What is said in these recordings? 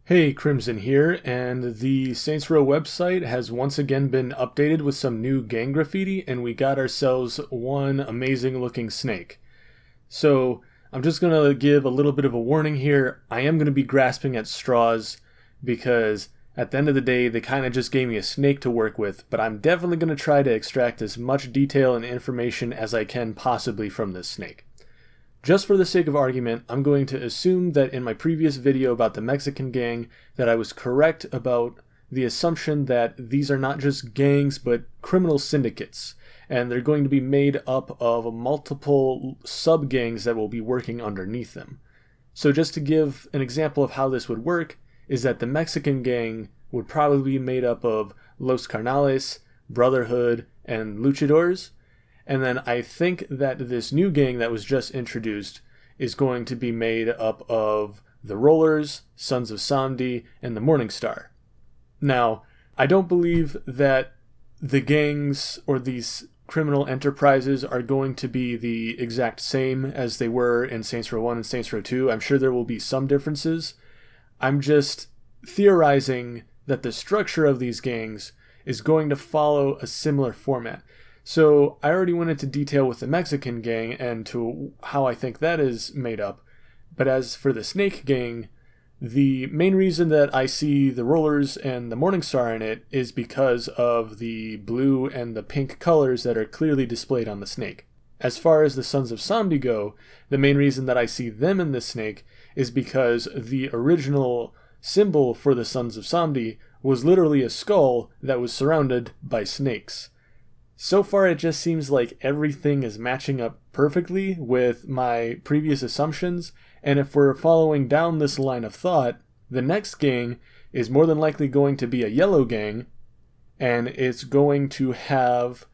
Hey, Chrymzon here, and the Saints Row website has once again been updated with some new gang graffiti, and we got ourselves one amazing looking snake. So, I'm just gonna give a little bit of a warning here. I am gonna be grasping at straws because at the end of the day, they kind of just gave me a snake to work with, but I'm definitely gonna try to extract as much detail and information as I can possibly from this snake. Just for the sake of argument, I'm going to assume that in my previous video about the Mexican gang that I was correct about the assumption that these are not just gangs but criminal syndicates, and they're going to be made up of multiple sub-gangs that will be working underneath them. So just to give an example of how this would work is that the Mexican gang would probably be made up of Los Carnales, Brotherhood, and Luchadors. And then I think that this new gang that was just introduced is going to be made up of the Rollers, Sons of Samdi, and the Morning Star. Now, I don't believe that the gangs or these criminal enterprises are going to be the exact same as they were in Saints Row 1 and Saints Row 2. I'm sure there will be some differences. I'm just theorizing that the structure of these gangs is going to follow a similar format. So I already went into detail with the Mexican gang and to how I think that is made up. But as for the Snake gang, the main reason that I see the Rollers and the Morning Star in it is because of the blue and the pink colors that are clearly displayed on the snake. As far as the Sons of Samdi go, the main reason that I see them in the snake is because the original symbol for the Sons of Samdi was literally a skull that was surrounded by snakes. So far, it just seems like everything is matching up perfectly with my previous assumptions, and if we're following down this line of thought, the next gang is more than likely going to be a yellow gang, and it's going to have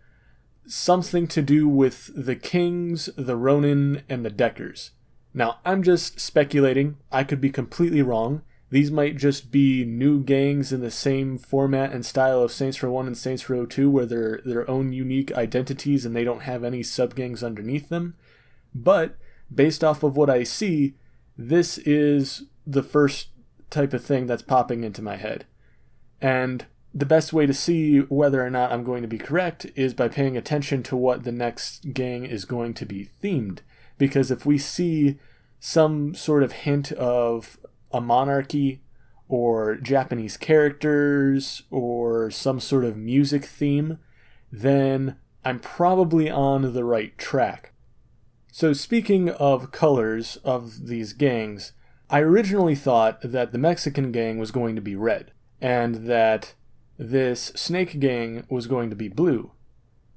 something to do with the Kings, the Ronin, and the Deckers. Now, I'm just speculating. I could be completely wrong. These might just be new gangs in the same format and style of Saints Row 1 and Saints Row 2 where they're their own unique identities and they don't have any sub-gangs underneath them. But based off of what I see, this is the first type of thing that's popping into my head. And the best way to see whether or not I'm going to be correct is by paying attention to what the next gang is going to be themed. Because if we see some sort of hint of a monarchy or Japanese characters or some sort of music theme, then I'm probably on the right track. So speaking of colors of these gangs, I originally thought that the Mexican gang was going to be red and that this Snake gang was going to be blue.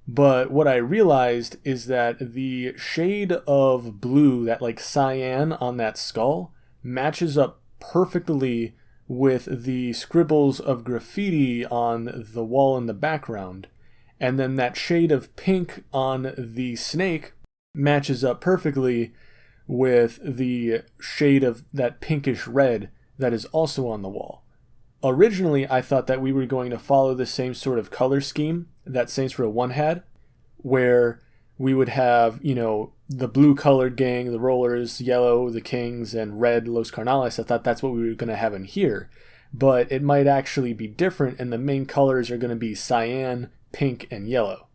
But what I realized is that the shade of blue, that like cyan on that skull, matches up perfectly with the scribbles of graffiti on the wall in the background. And then that shade of pink on the snake matches up perfectly with the shade of that pinkish red that is also on the wall. Originally, I thought that we were going to follow the same sort of color scheme that Saints Row 1 had, where we would have, the blue-colored gang, the Rollers, yellow, the Kings, and red, Los Carnales. I thought that's what we were going to have in here. But it might actually be different, and the main colors are going to be cyan, pink, and yellow.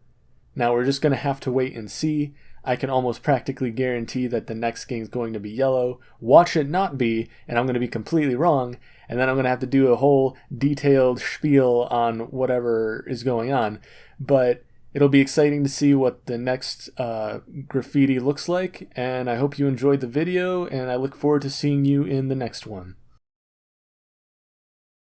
Now, we're just going to have to wait and see. I can almost practically guarantee that the next gang is going to be yellow. Watch it not be, and I'm going to be completely wrong, and then I'm going to have to do a whole detailed spiel on whatever is going on. But it'll be exciting to see what the next graffiti looks like, and I hope you enjoyed the video, and I look forward to seeing you in the next one.